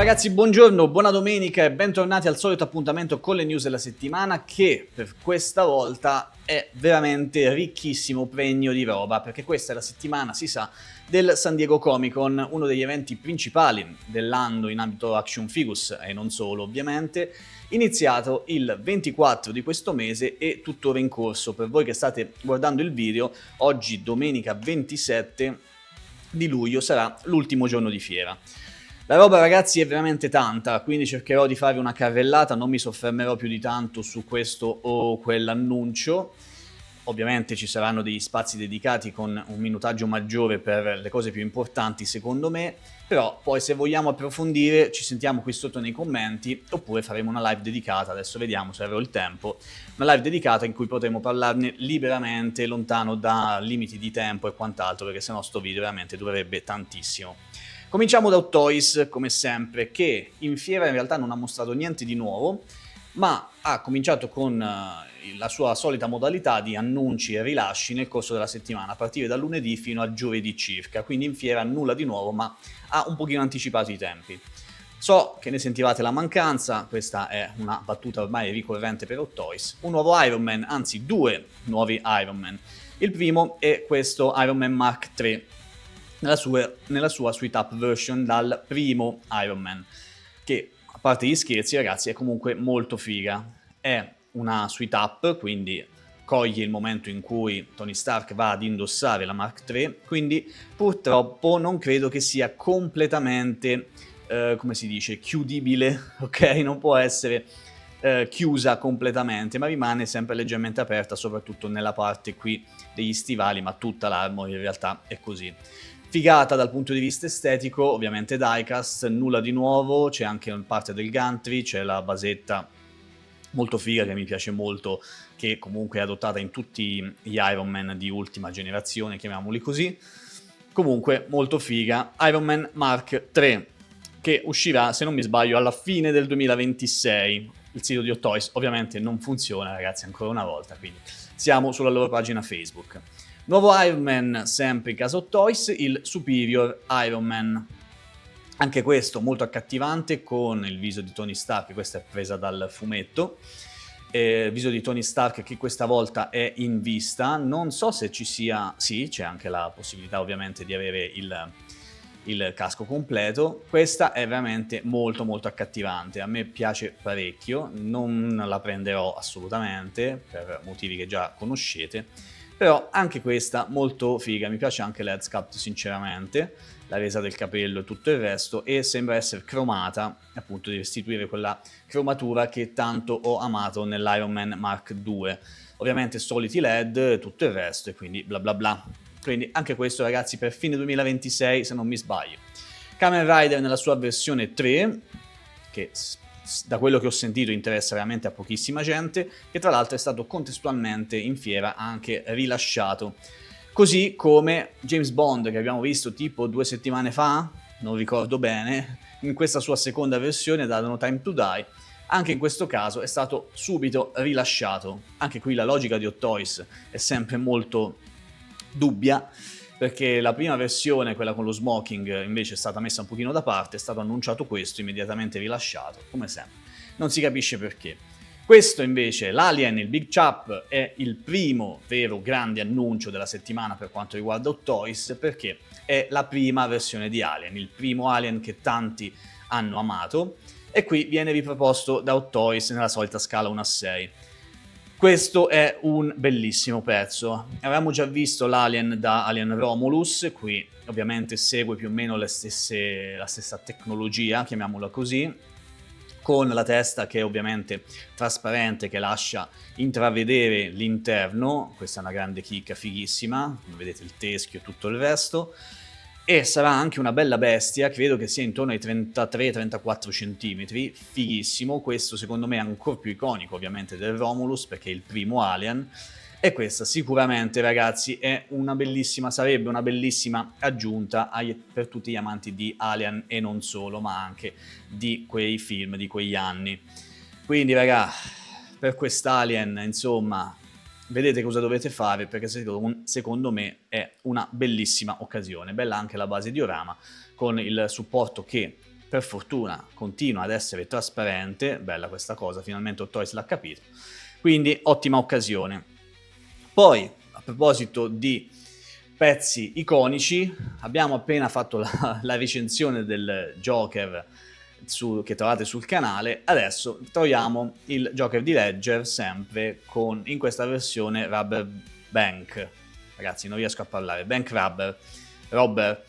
ragazzi, buongiorno, buona domenica e bentornati al solito appuntamento con le news della settimana che per questa volta è veramente ricchissimo, pregno di roba, perché questa è la settimana, si sa, del San Diego Comic Con, uno degli eventi principali dell'anno in ambito action figures e non solo ovviamente, iniziato il 24 di questo mese e tuttora in corso. Per voi che state guardando il video, oggi domenica 27 di luglio sarà l'ultimo giorno di fiera. La roba ragazzi è veramente tanta, quindi cercherò di fare una carrellata, non mi soffermerò più di tanto su questo o quell'annuncio. Ovviamente ci saranno degli spazi dedicati con un minutaggio maggiore per le cose più importanti secondo me, però poi se vogliamo approfondire ci sentiamo qui sotto nei commenti oppure faremo una live dedicata, adesso vediamo se avrò il tempo, una live dedicata in cui potremo parlarne liberamente, lontano da limiti di tempo e quant'altro, perché sennò sto video veramente durerebbe tantissimo. Cominciamo da Hot Toys, come sempre, che in fiera in realtà non ha mostrato niente di nuovo, ma ha cominciato con la sua solita modalità di annunci e rilasci nel corso della settimana, a partire da lunedì fino a giovedì circa, quindi in fiera nulla di nuovo, ma ha un pochino anticipato i tempi. So che ne sentivate la mancanza, questa è una battuta ormai ricorrente per Hot Toys. Un nuovo Iron Man, anzi due nuovi Iron Man. Il primo è questo Iron Man Mark III, nella sua Sweet Up version dal primo Iron Man, che a parte gli scherzi ragazzi è comunque molto figa. È una Sweet Up, quindi coglie il momento in cui Tony Stark va ad indossare la Mark III, quindi purtroppo non credo che sia completamente, come si dice, chiudibile, ok? Non può essere chiusa completamente, ma rimane sempre leggermente aperta, soprattutto nella parte qui degli stivali, ma tutta l'armor in realtà è così. Figata dal punto di vista estetico, ovviamente diecast, nulla di nuovo, c'è anche parte del gantry, c'è la basetta molto figa che mi piace molto, che comunque è adottata in tutti gli Iron Man di ultima generazione, chiamiamoli così. Comunque molto figa, Iron Man Mark III, che uscirà, se non mi sbaglio, alla fine del 2026. Il sito di Hot Toys ovviamente non funziona, ragazzi, ancora una volta, quindi siamo sulla loro pagina Facebook. Nuovo Iron Man, sempre in casa Hot Toys, il Superior Iron Man. Anche questo molto accattivante con il viso di Tony Stark, questa è presa dal fumetto. Il viso di Tony Stark che questa volta è in vista, non so se ci sia, sì c'è anche la possibilità ovviamente di avere il casco completo. Questa è veramente molto molto accattivante, a me piace parecchio, non la prenderò assolutamente per motivi che già conoscete, però anche questa molto figa, mi piace anche l'head sculpt sinceramente, la resa del capello e tutto il resto, e sembra essere cromata, appunto di restituire quella cromatura che tanto ho amato nell'Iron Man Mark II. Ovviamente soliti LED e tutto il resto e quindi bla bla bla. Quindi anche questo ragazzi per fine 2026 se non mi sbaglio. Kamen Rider nella sua versione 3, che da quello che ho sentito interessa veramente a pochissima gente, che tra l'altro è stato contestualmente in fiera anche rilasciato. Così come James Bond che abbiamo visto tipo 2 settimane fa, non ricordo bene, in questa sua seconda versione da No Time to Die, anche in questo caso è stato subito rilasciato. Anche qui la logica di Hot Toys è sempre molto dubbia, perché la prima versione, quella con lo smoking, invece è stata messa un pochino da parte, è stato annunciato questo, immediatamente rilasciato, come sempre. Non si capisce perché. Questo invece, l'Alien, il Big Chap, è il primo vero grande annuncio della settimana per quanto riguarda Hot Toys, perché è la prima versione di Alien, il primo Alien che tanti hanno amato, e qui viene riproposto da Hot Toys nella solita scala 1:6. Questo è un bellissimo pezzo. Avevamo già visto l'Alien da Alien Romulus, qui ovviamente segue più o meno la stessa tecnologia, chiamiamola così, con la testa che è ovviamente trasparente, che lascia intravedere l'interno. Questa è una grande chicca fighissima, vedete il teschio e tutto il resto. E sarà anche una bella bestia, credo che sia intorno ai 33-34 cm, fighissimo. Questo secondo me è ancora più iconico ovviamente del Romulus, perché è il primo Alien, e questa sicuramente ragazzi è una bellissima, sarebbe una bellissima aggiunta per tutti gli amanti di Alien e non solo, ma anche di quei film di quegli anni. Quindi raga, per quest'Alien insomma vedete cosa dovete fare, perché secondo me è una bellissima occasione. Bella anche la base diorama con il supporto che per fortuna continua ad essere trasparente, bella questa cosa, finalmente Hot Toys l'ha capito, quindi ottima occasione. Poi, a proposito di pezzi iconici, abbiamo appena fatto la recensione del Joker che trovate sul canale, adesso troviamo il Joker di Ledger sempre in questa versione Rubber Bank, ragazzi non riesco a parlare, Bank Robber,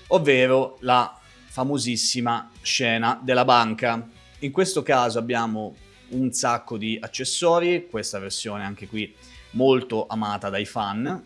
ovvero la famosissima scena della banca. In questo caso abbiamo un sacco di accessori, questa versione anche qui molto amata dai fan,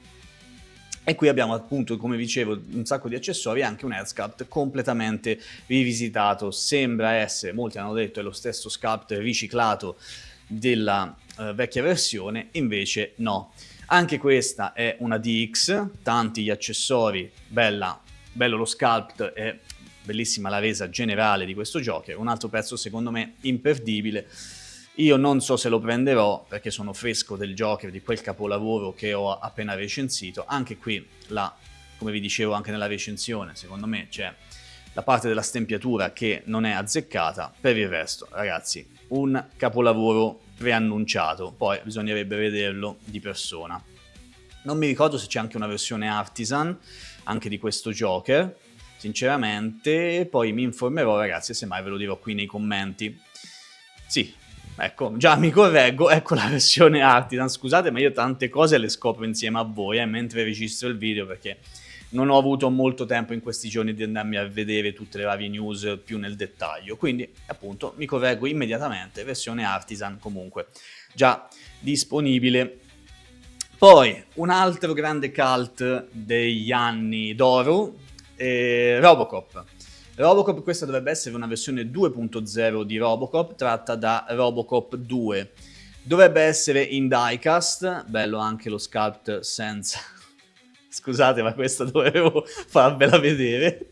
e qui abbiamo appunto, come dicevo, un sacco di accessori e anche un head sculpt completamente rivisitato, sembra essere, molti hanno detto è lo stesso sculpt riciclato della vecchia versione, invece no. Anche questa è una DX, tanti gli accessori, bello lo sculpt e bellissima la resa generale di questo Joker, un altro pezzo secondo me imperdibile. Io non so se lo prenderò perché sono fresco del Joker, di quel capolavoro che ho appena recensito. Anche qui, come vi dicevo anche nella recensione, secondo me c'è la parte della stempiatura che non è azzeccata. Per il resto, ragazzi, un capolavoro preannunciato, poi bisognerebbe vederlo di persona. Non mi ricordo se c'è anche una versione Artisan, anche di questo Joker, sinceramente, poi mi informerò, ragazzi, e semmai ve lo dirò qui nei commenti. Sì, ecco, già mi correggo, ecco la versione Artisan, scusate ma io tante cose le scopro insieme a voi mentre registro il video perché non ho avuto molto tempo in questi giorni di andarmi a vedere tutte le varie news più nel dettaglio, quindi appunto mi correggo immediatamente, versione Artisan comunque già disponibile. Poi un altro grande cult degli anni d'oro, Robocop. Robocop, questa dovrebbe essere una versione 2.0 di Robocop, tratta da Robocop 2. Dovrebbe essere in diecast, bello anche lo sculpt senza... Scusate, ma questa dovevo farvela vedere.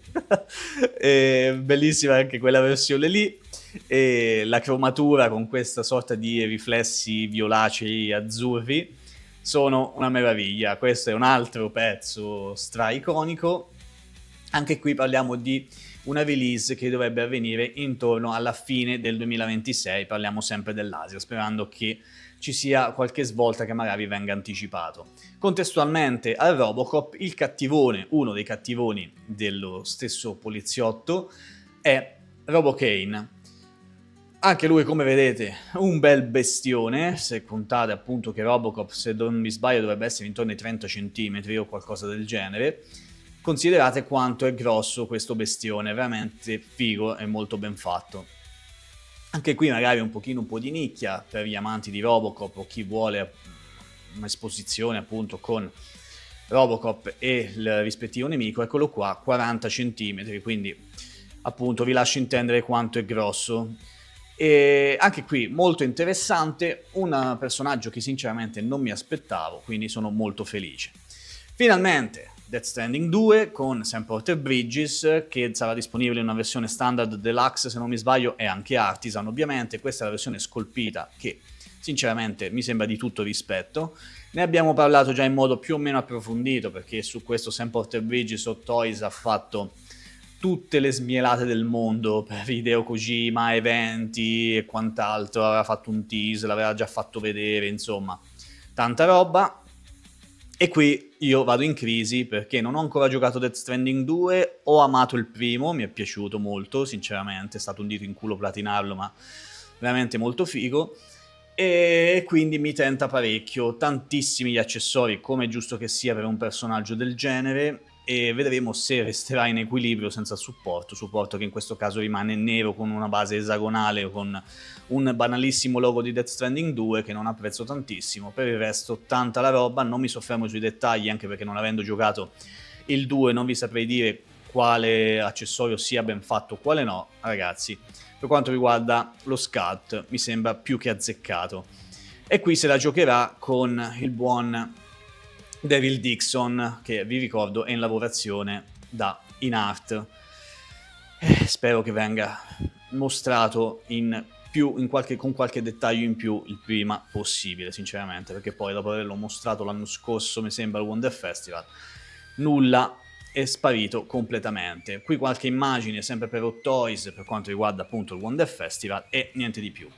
Bellissima anche quella versione lì. E la cromatura con questa sorta di riflessi violacei azzurri sono una meraviglia. Questo è un altro pezzo stra-iconico. Anche qui parliamo di una release che dovrebbe avvenire intorno alla fine del 2026, parliamo sempre dell'Asia, sperando che ci sia qualche svolta che magari venga anticipato. Contestualmente al Robocop, il cattivone, uno dei cattivoni dello stesso poliziotto, è Robocane. Anche lui, come vedete, un bel bestione, se contate appunto che Robocop, se non mi sbaglio, dovrebbe essere intorno ai 30 cm o qualcosa del genere. Considerate quanto è grosso questo bestione, veramente figo e molto ben fatto. Anche qui magari un po' di nicchia per gli amanti di Robocop o chi vuole un'esposizione appunto con Robocop e il rispettivo nemico, eccolo qua, 40 cm, quindi appunto vi lascio intendere quanto è grosso. E anche qui molto interessante, un personaggio che sinceramente non mi aspettavo, quindi sono molto felice. Finalmente Death Stranding 2 con Sam Porter Bridges, che sarà disponibile in una versione standard deluxe se non mi sbaglio, e anche Artisan ovviamente. Questa è la versione scolpita che sinceramente mi sembra di tutto rispetto. Ne abbiamo parlato già in modo più o meno approfondito perché su questo Sam Porter Bridges Hot Toys ha fatto tutte le smielate del mondo per Hideo Kojima, eventi e quant'altro, aveva fatto un tease, l'aveva già fatto vedere, insomma, tanta roba. E qui io vado in crisi perché non ho ancora giocato Death Stranding 2, ho amato il primo, mi è piaciuto molto, sinceramente, è stato un dito in culo platinarlo, ma veramente molto figo, e quindi mi tenta parecchio, tantissimi gli accessori, come è giusto che sia per un personaggio del genere, e vedremo se resterà in equilibrio senza supporto che in questo caso rimane nero con una base esagonale o con un banalissimo logo di Death Stranding 2 che non apprezzo tantissimo. Per il resto tanta la roba, non mi soffermo sui dettagli anche perché non avendo giocato il 2 non vi saprei dire quale accessorio sia ben fatto, quale no, ragazzi. Per quanto riguarda lo sculpt mi sembra più che azzeccato. E qui se la giocherà con il buon Daryl Dixon, che vi ricordo è in lavorazione da InArt. Spero che venga mostrato con qualche dettaglio in più il prima possibile, sinceramente, perché poi dopo averlo mostrato l'anno scorso, mi sembra al Wonder Festival, nulla è sparito completamente. Qui qualche immagine sempre per Hot Toys per quanto riguarda appunto il Wonder Festival e niente di più.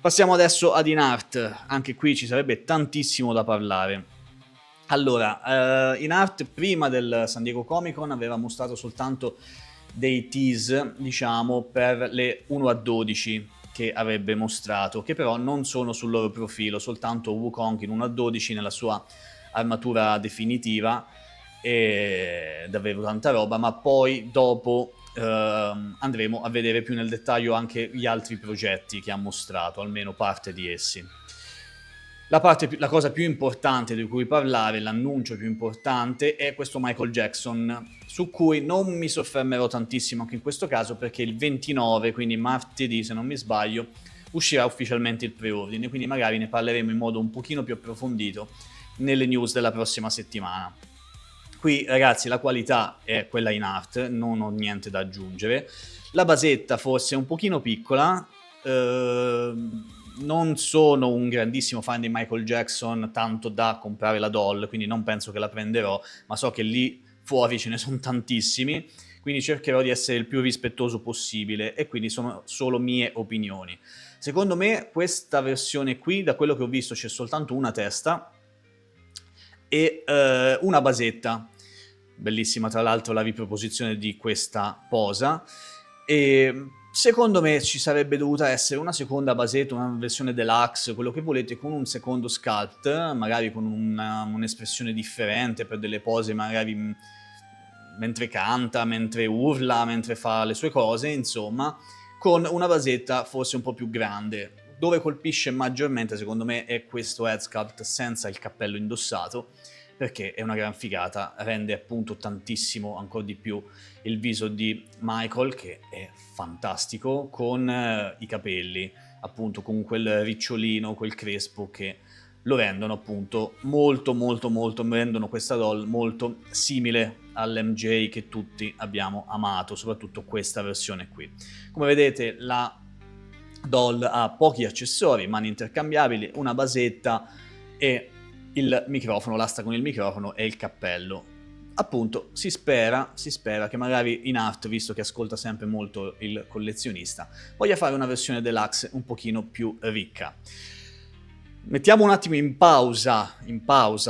Passiamo adesso ad InArt, anche qui ci sarebbe tantissimo da parlare. Allora, InArt prima del San Diego Comic Con aveva mostrato soltanto dei tease, diciamo, per le 1-12 che avrebbe mostrato, che però non sono sul loro profilo, soltanto Wukong in 1-12 nella sua armatura definitiva, e davvero tanta roba, ma poi dopo andremo a vedere più nel dettaglio anche gli altri progetti che ha mostrato, almeno parte di essi. La cosa più importante di cui parlare, l'annuncio più importante, è questo Michael Jackson, su cui non mi soffermerò tantissimo anche in questo caso, perché il 29, quindi martedì se non mi sbaglio, uscirà ufficialmente il preordine, quindi magari ne parleremo in modo un pochino più approfondito nelle news della prossima settimana. Qui ragazzi la qualità è quella InArt, non ho niente da aggiungere. La basetta forse è un pochino piccola, non sono un grandissimo fan di Michael Jackson tanto da comprare la doll, quindi non penso che la prenderò, ma so che lì fuori ce ne sono tantissimi, quindi cercherò di essere il più rispettoso possibile e quindi sono solo mie opinioni. Secondo me questa versione qui, da quello che ho visto, c'è soltanto una testa e una basetta. Bellissima tra l'altro la riproposizione di questa posa, e secondo me ci sarebbe dovuta essere una seconda basetta, una versione deluxe, quello che volete, con un secondo sculpt, magari con un'espressione differente per delle pose, magari mentre canta, mentre urla, mentre fa le sue cose, insomma, con una basetta forse un po' più grande. Dove colpisce maggiormente, secondo me, è questo head sculpt senza il cappello indossato, perché è una gran figata, rende appunto tantissimo, ancora di più, il viso di Michael, che è fantastico, con i capelli, appunto con quel ricciolino, quel crespo, che lo rendono appunto molto rendono questa doll molto simile all'MJ che tutti abbiamo amato, soprattutto questa versione qui. Come vedete la doll ha pochi accessori, mani intercambiabili, una basetta e il microfono, l'asta con il microfono e il cappello. Appunto si spera che magari InArt, visto che ascolta sempre molto il collezionista, voglia fare una versione deluxe un pochino più ricca. Mettiamo un attimo in pausa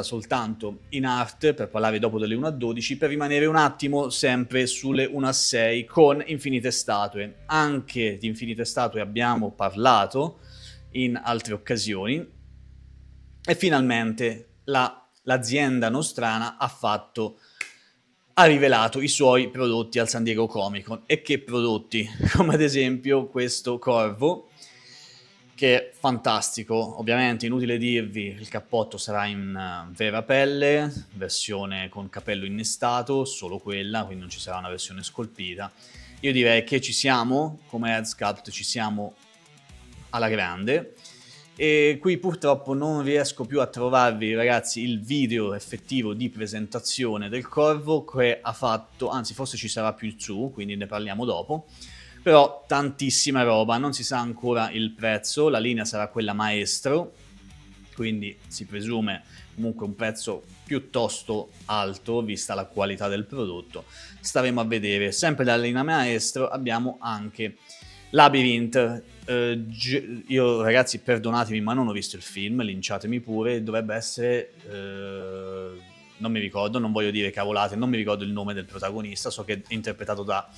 soltanto InArt per parlare dopo delle 1-12, per rimanere un attimo sempre sulle 1-6 con Infinite Statue. Anche di Infinite Statue abbiamo parlato in altre occasioni e finalmente l'azienda nostrana ha rivelato i suoi prodotti al San Diego Comic Con. E che prodotti? Come ad esempio questo corvo, che è fantastico. Ovviamente inutile dirvi, il cappotto sarà in vera pelle, versione con capello innestato, solo quella, quindi non ci sarà una versione scolpita. Io direi che ci siamo, come head sculpt ci siamo alla grande. E qui purtroppo non riesco più a trovarvi, ragazzi, il video effettivo di presentazione del corvo che ha fatto, anzi forse ci sarà più su, quindi ne parliamo dopo. Però tantissima roba, non si sa ancora il prezzo, la linea sarà quella maestro, quindi si presume comunque un prezzo piuttosto alto vista la qualità del prodotto. Staremo a vedere. Sempre dalla linea maestro abbiamo anche Labyrinth. Io ragazzi perdonatemi ma non ho visto il film, linciatemi pure, dovrebbe essere... non mi ricordo, non voglio dire cavolate, non mi ricordo il nome del protagonista, so che è interpretato da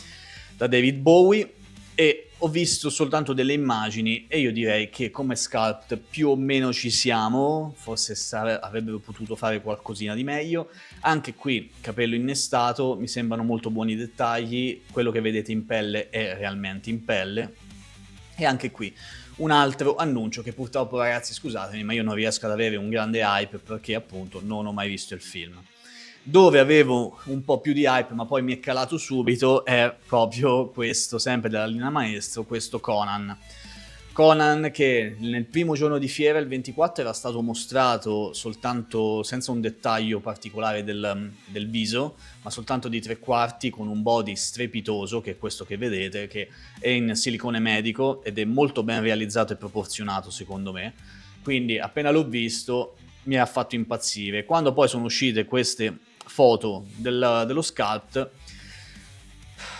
David Bowie, e ho visto soltanto delle immagini e io direi che come sculpt più o meno ci siamo, forse avrebbero potuto fare qualcosina di meglio. Anche qui capello innestato, mi sembrano molto buoni i dettagli, quello che vedete in pelle è realmente in pelle. E anche qui un altro annuncio che purtroppo, ragazzi, scusatemi, ma io non riesco ad avere un grande hype perché appunto non ho mai visto il film. Dove avevo un po' più di hype ma poi mi è calato subito è proprio questo, sempre della linea maestro, questo Conan. Conan che nel primo giorno di fiera, il 24, era stato mostrato soltanto senza un dettaglio particolare del viso, ma soltanto di 3/4 con un body strepitoso, che è questo che vedete, che è in silicone medico ed è molto ben realizzato e proporzionato secondo me. Quindi appena l'ho visto mi ha fatto impazzire. Quando poi sono uscite queste foto dello sculpt,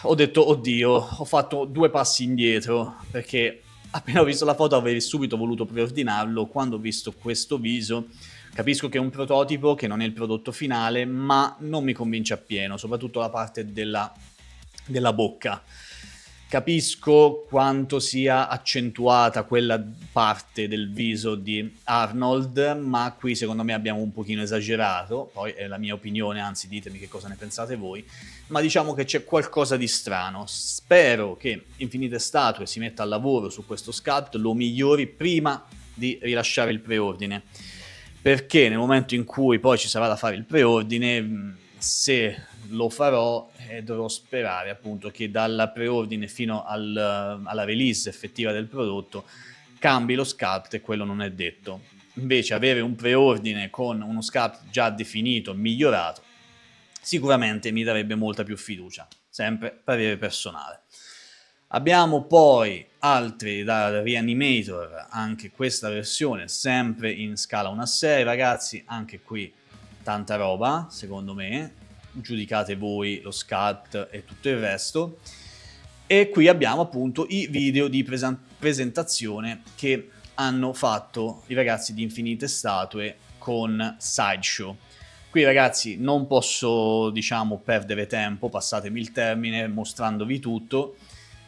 ho detto oddio, ho fatto 2 passi indietro, perché appena ho visto la foto avevo subito voluto preordinarlo. Quando ho visto questo viso capisco che è un prototipo, che non è il prodotto finale, ma non mi convince appieno, soprattutto la parte della bocca. Capisco quanto sia accentuata quella parte del viso di Arnold, ma qui secondo me abbiamo un pochino esagerato, poi è la mia opinione, anzi ditemi che cosa ne pensate voi, ma diciamo che c'è qualcosa di strano. Spero che Infinite Statue si metta al lavoro su questo sculpt, lo migliori prima di rilasciare il preordine, perché nel momento in cui poi ci sarà da fare il preordine, se lo farò, dovrò sperare appunto che dal preordine fino alla release effettiva del prodotto cambi lo sculpt, e quello non è detto. Invece avere un preordine con uno sculpt già definito, migliorato, sicuramente mi darebbe molta più fiducia, sempre parere personale. Abbiamo poi altri da Reanimator, anche questa versione sempre in scala 1:6, ragazzi, anche qui tanta roba, secondo me, giudicate voi lo sculpt e tutto il resto. E qui abbiamo appunto i video di presentazione che hanno fatto i ragazzi di Infinite Statue con Sideshow. Qui ragazzi non posso, diciamo, perdere tempo, passatemi il termine, mostrandovi tutto,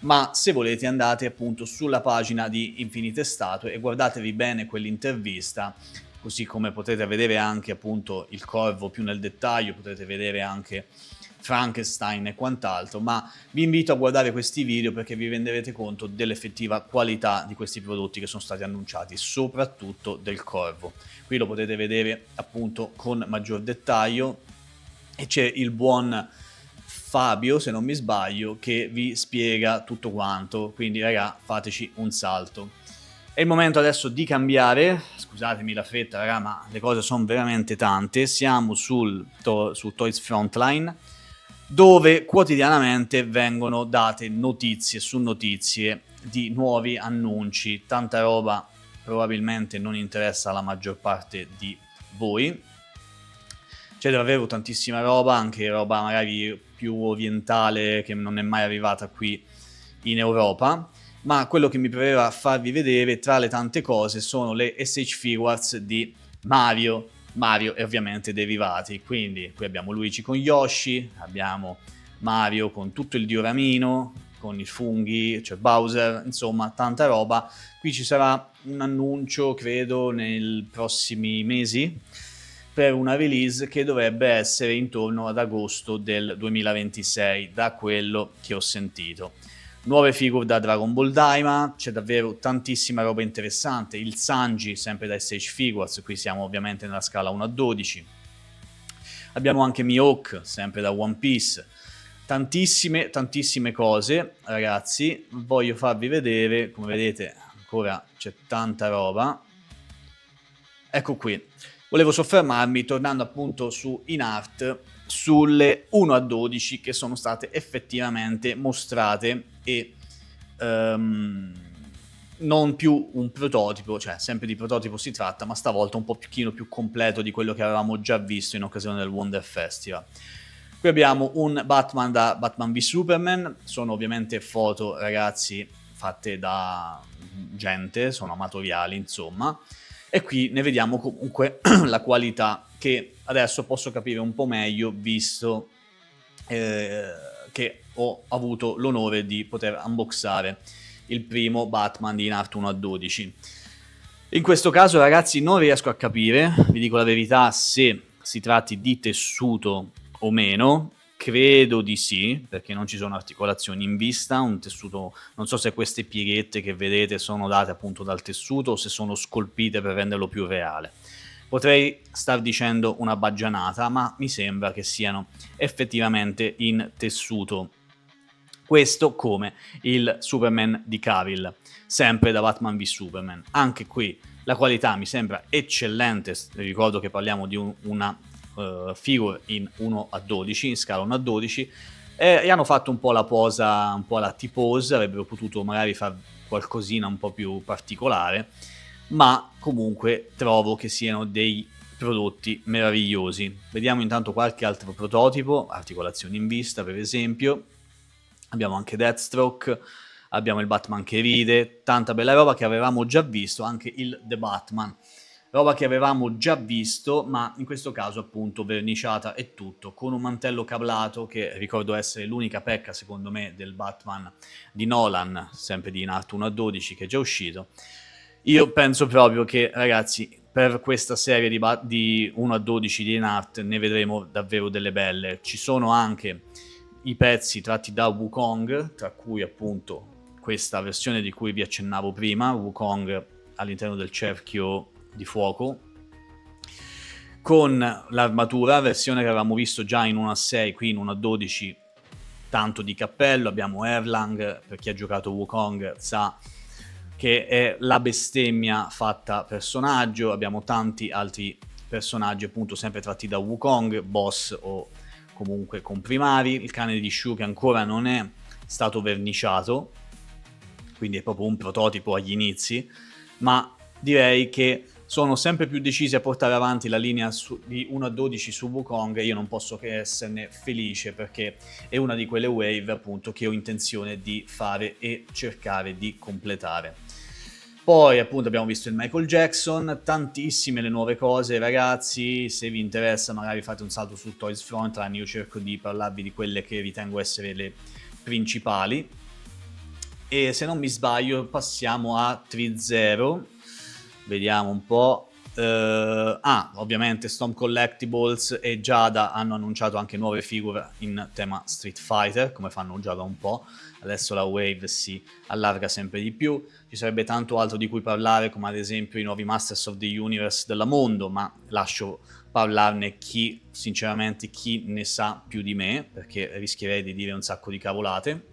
ma se volete andate appunto sulla pagina di Infinite Statue e guardatevi bene quell'intervista, così come potete vedere anche appunto il corvo più nel dettaglio, potete vedere anche Frankenstein e quant'altro, ma vi invito a guardare questi video perché vi renderete conto dell'effettiva qualità di questi prodotti che sono stati annunciati, soprattutto del corvo. Qui lo potete vedere appunto con maggior dettaglio e c'è il buon Fabio, se non mi sbaglio, che vi spiega tutto quanto, quindi raga, fateci un salto. È il momento adesso di cambiare, scusatemi la fretta raga, ma le cose sono veramente tante. Siamo su Toys Frontline, dove quotidianamente vengono date notizie su notizie di nuovi annunci, tanta roba probabilmente non interessa alla maggior parte di voi. C'è davvero tantissima roba, anche roba magari più orientale che non è mai arrivata qui in Europa, ma quello che mi premeva farvi vedere tra le tante cose sono le SH Figures di Mario e ovviamente derivati. Quindi qui abbiamo Luigi con Yoshi, abbiamo Mario con tutto il dioramino, con i funghi, cioè Bowser, insomma tanta roba. Qui ci sarà un annuncio, credo, nei prossimi mesi, per una release che dovrebbe essere intorno ad agosto del 2026, da quello che ho sentito. Nuove figure da Dragon Ball Daima, c'è davvero tantissima roba interessante. Il Sanji, sempre da SH Figures, qui siamo ovviamente nella scala 1:12. Abbiamo anche Mihawk, sempre da One Piece. Tantissime cose, ragazzi. Voglio farvi vedere, come vedete ancora c'è tanta roba. Ecco qui. Volevo soffermarmi, tornando appunto su InArt, sulle 1:12 che sono state effettivamente mostrate e non più un prototipo, cioè sempre di prototipo si tratta, ma stavolta un pochino più completo di quello che avevamo già visto in occasione del Wonder Festival. Qui abbiamo un Batman da Batman v Superman, sono ovviamente foto, ragazzi, fatte da gente, sono amatoriali, insomma. E qui ne vediamo comunque la qualità, che adesso posso capire un po' meglio, visto che ho avuto l'onore di poter unboxare il primo Batman di InArt 1:12. In questo caso, ragazzi, non riesco a capire, vi dico la verità, se si tratti di tessuto o meno. Credo di sì, perché non ci sono articolazioni in vista, un tessuto, non so se queste pieghette che vedete sono date appunto dal tessuto o se sono scolpite per renderlo più reale. Potrei star dicendo una baggianata, ma mi sembra che siano effettivamente in tessuto. Questo come il Superman di Cavill, sempre da Batman v Superman. Anche qui la qualità mi sembra eccellente, ricordo che parliamo di una figure in 1:12, in scala 1:12, e hanno fatto un po' la posa, un po' la T-pose, avrebbero potuto magari fare qualcosina un po' più particolare, ma comunque trovo che siano dei prodotti meravigliosi. Vediamo intanto qualche altro prototipo, articolazioni in vista per esempio, abbiamo anche Deathstroke, abbiamo il Batman che ride, tanta bella roba che avevamo già visto, anche il The Batman, roba che avevamo già visto, ma in questo caso appunto verniciata e tutto, con un mantello cablato che ricordo essere l'unica pecca secondo me del Batman di Nolan, sempre di In Art 1-12 che è già uscito. Io penso proprio che, ragazzi, per questa serie di 1-12 di In Art ne vedremo davvero delle belle. Ci sono anche i pezzi tratti da Wukong, tra cui appunto questa versione di cui vi accennavo prima, Wukong all'interno del cerchio di fuoco, con l'armatura, versione che avevamo visto già in 1-6, qui in 1-12 tanto di cappello. Abbiamo Erlang, per chi ha giocato Wukong sa che è la bestemmia fatta personaggio, abbiamo tanti altri personaggi appunto sempre tratti da Wukong, boss o comunque comprimari, il cane di Shu che ancora non è stato verniciato, quindi è proprio un prototipo agli inizi, ma direi che sono sempre più decisi a portare avanti la linea di 1-12 su Wukong e io non posso che esserne felice perché è una di quelle wave appunto che ho intenzione di fare e cercare di completare. Poi appunto abbiamo visto il Michael Jackson, tantissime le nuove cose ragazzi, se vi interessa magari fate un salto su Toys Frontline, io cerco di parlarvi di quelle che ritengo essere le principali. E se non mi sbaglio passiamo a 3-0, vediamo un po'. Ovviamente Storm Collectibles e Giada hanno annunciato anche nuove figure in tema Street Fighter, come fanno già da un po'. Adesso la wave si allarga sempre di più. Ci sarebbe tanto altro di cui parlare, come ad esempio i nuovi Masters of the Universe della Mondo, ma lascio parlarne sinceramente chi ne sa più di me, perché rischierei di dire un sacco di cavolate.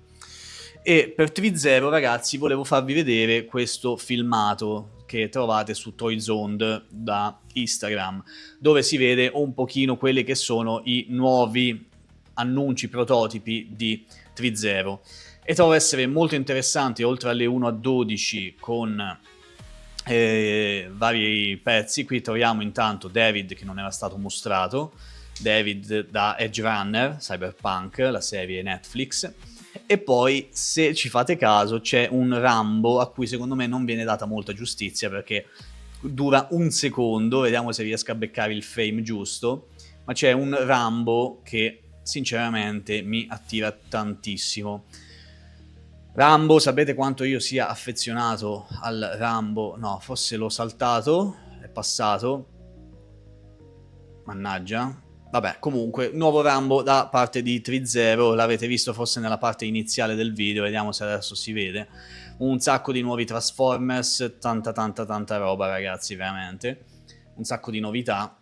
E per 3-0 ragazzi volevo farvi vedere questo filmato che trovate su Toyzone da Instagram, dove si vede un pochino quelli che sono i nuovi annunci prototipi di 3-0 e trovo essere molto interessante, oltre alle 1-12 con vari pezzi. Qui troviamo intanto David che non era stato mostrato, David da Edge Runner, Cyberpunk, la serie Netflix. E poi, se ci fate caso, c'è un Rambo a cui secondo me non viene data molta giustizia perché dura un secondo, vediamo se riesco a beccare il frame giusto, ma c'è un Rambo che sinceramente mi attira tantissimo. Rambo, sapete quanto io sia affezionato al Rambo? No, forse l'ho saltato, è passato. Mannaggia. Vabbè, comunque, nuovo Rambo da parte di 3-0, l'avete visto forse nella parte iniziale del video, vediamo se adesso si vede. Un sacco di nuovi Transformers, tanta roba ragazzi, veramente. Un sacco di novità.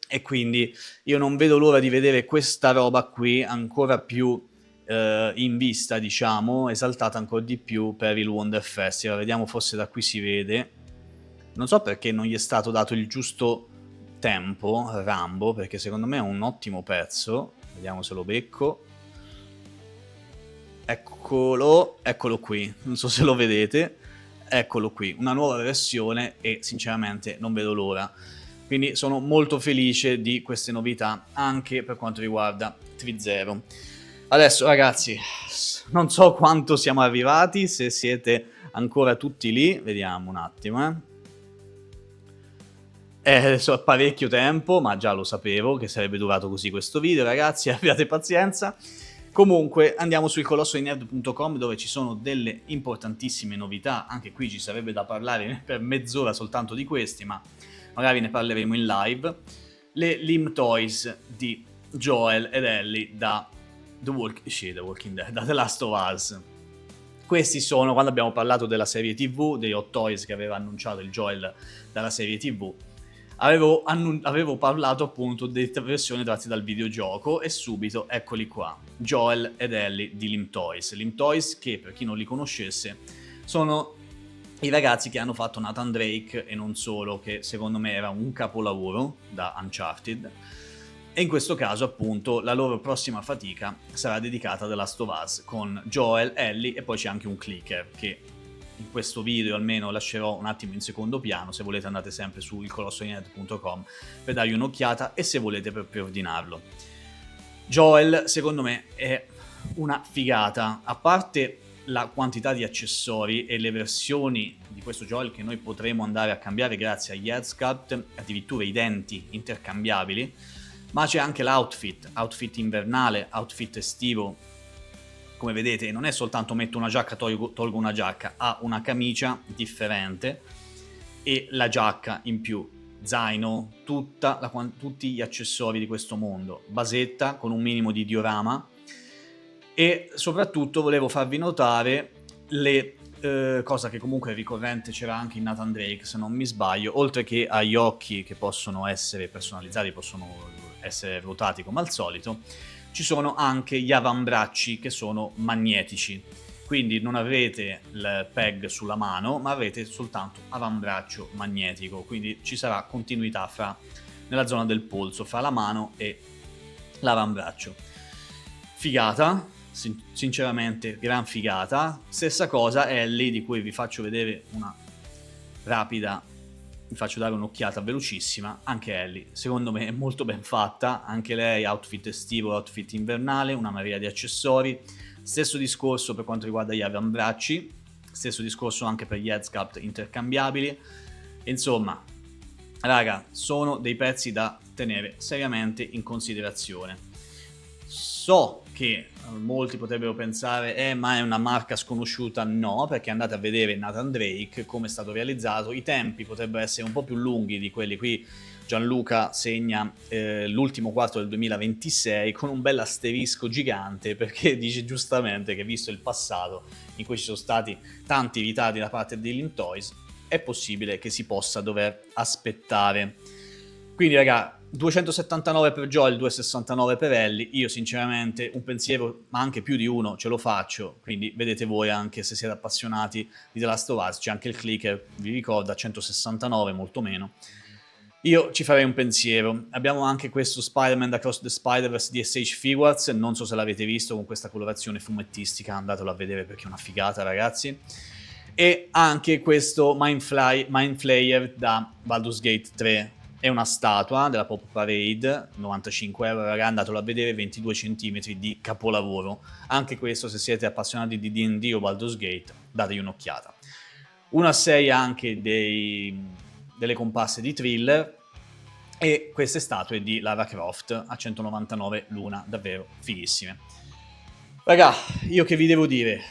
E quindi io non vedo l'ora di vedere questa roba qui ancora più in vista, diciamo, esaltata ancora di più per il Wonder Festival. Vediamo, forse da qui si vede. Non so perché non gli è stato dato il giusto tempo Rambo, perché secondo me è un ottimo pezzo. Vediamo se lo becco. Eccolo qui, non so se lo vedete. Eccolo qui, una nuova versione e sinceramente non vedo l'ora. Quindi sono molto felice di queste novità anche per quanto riguarda 3-0. Adesso ragazzi, non so quanto siamo arrivati, se siete ancora tutti lì, vediamo un attimo. So parecchio tempo, ma già lo sapevo che sarebbe durato così questo video, ragazzi, abbiate pazienza. Comunque andiamo su ilcolossoinerd.com dove ci sono delle importantissime novità, anche qui ci sarebbe da parlare per mezz'ora soltanto di questi, ma magari ne parleremo in live. Le Lim Toys di Joel ed Ellie da The Walking Dead, da The Last of Us. Questi sono, quando abbiamo parlato della serie TV, dei Hot Toys che aveva annunciato il Joel dalla serie TV, avevo parlato appunto delle versioni tratte dal videogioco e subito eccoli qua, Joel ed Ellie di Lim Toys. Lim Toys che, per chi non li conoscesse, sono i ragazzi che hanno fatto Nathan Drake e non solo, che secondo me era un capolavoro da Uncharted. E in questo caso appunto la loro prossima fatica sarà dedicata a The Last of Us con Joel, Ellie e poi c'è anche un clicker che in questo video almeno lascerò un attimo in secondo piano. Se volete andate sempre su ilcolossodinerd.com per dargli un'occhiata, e se volete per preordinarlo. Joel secondo me è una figata, a parte la quantità di accessori e le versioni di questo Joel che noi potremo andare a cambiare grazie agli head sculpt, addirittura i denti intercambiabili, ma c'è anche outfit invernale, outfit estivo. Come vedete non è soltanto metto una giacca, tolgo una giacca, ha una camicia differente e la giacca in più, zaino, tutti gli accessori di questo mondo, basetta con un minimo di diorama. E soprattutto volevo farvi notare le cosa che comunque è ricorrente, c'era anche in Nathan Drake se non mi sbaglio, oltre che agli occhi che possono essere personalizzati, possono essere ruotati come al solito, ci sono anche gli avambracci che sono magnetici, quindi non avrete il peg sulla mano ma avrete soltanto avambraccio magnetico, quindi ci sarà continuità nella zona del polso fra la mano e l'avambraccio. Figata, sinceramente gran figata. Stessa cosa Ellie, di cui vi faccio vedere una rapida, vi faccio dare un'occhiata velocissima. Anche Ellie secondo me è molto ben fatta, anche lei outfit estivo, outfit invernale, una marea di accessori. Stesso discorso per quanto riguarda gli avambracci, stesso discorso anche per gli head sculpt intercambiabili. Insomma raga, sono dei pezzi da tenere seriamente in considerazione. So che molti potrebbero pensare ma è una marca sconosciuta. No, perché andate a vedere Nathan Drake come è stato realizzato, i tempi potrebbero essere un po' più lunghi di quelli. Qui Gianluca segna l'ultimo quarto del 2026 con un bel asterisco gigante, perché dice giustamente che visto il passato in cui ci sono stati tanti ritardi da parte di Lim Toys, è possibile che si possa dover aspettare. Quindi raga, 279 per Joel, 269 per Ellie. Io sinceramente un pensiero, ma anche più di uno, ce lo faccio, quindi vedete voi anche se siete appassionati di The Last of Us. C'è anche il clicker, vi ricorda, 169, molto meno. Io ci farei un pensiero. Abbiamo anche questo Spider-Man Across the Spider-Verse di SH Figures, non so se l'avete visto, con questa colorazione fumettistica, andatelo a vedere perché è una figata ragazzi. E anche questo Mind Flayer da Baldur's Gate 3, è una statua della Pop Parade, 95 euro, raga, andatelo a vedere, 22 cm di capolavoro. Anche questo, se siete appassionati di D&D o Baldur's Gate, dategli un'occhiata. Una serie anche delle comparse di Thriller, e queste statue di Lara Croft a 199 l'una, davvero fighissime. Raga, io che vi devo dire?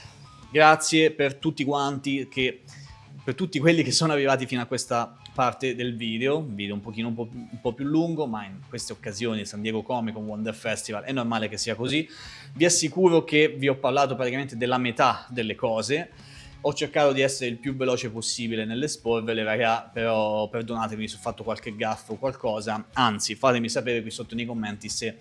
Grazie per tutti quanti per tutti quelli che sono arrivati fino a questa parte del video, un video un po' più lungo, ma in queste occasioni San Diego Comic Con, Wonder Festival, è normale che sia così. Vi assicuro che vi ho parlato praticamente della metà delle cose, ho cercato di essere il più veloce possibile nell'esporvele, raga, però perdonatemi se ho fatto qualche gaffo o qualcosa, anzi fatemi sapere qui sotto nei commenti se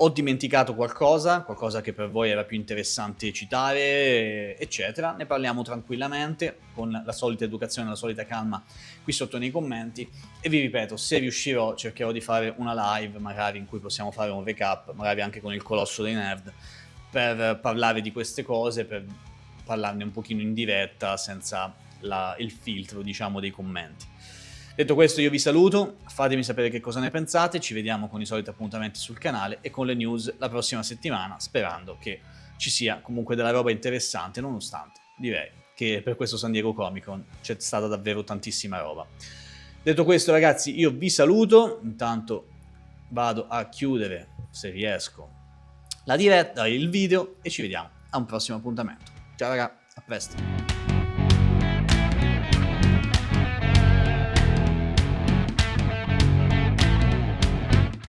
ho dimenticato qualcosa che per voi era più interessante citare, eccetera. Ne parliamo tranquillamente, con la solita educazione, la solita calma, qui sotto nei commenti. E vi ripeto, se riuscirò cercherò di fare una live, magari in cui possiamo fare un recap, magari anche con il Colosso dei Nerd, per parlare di queste cose, per parlarne un pochino in diretta, senza il filtro, diciamo, dei commenti. Detto questo io vi saluto, fatemi sapere che cosa ne pensate, ci vediamo con i soliti appuntamenti sul canale e con le news la prossima settimana, sperando che ci sia comunque della roba interessante, nonostante direi che per questo San Diego Comic Con c'è stata davvero tantissima roba. Detto questo ragazzi, io vi saluto, intanto vado a chiudere, se riesco, la diretta, il video, e ci vediamo a un prossimo appuntamento. Ciao raga, a presto!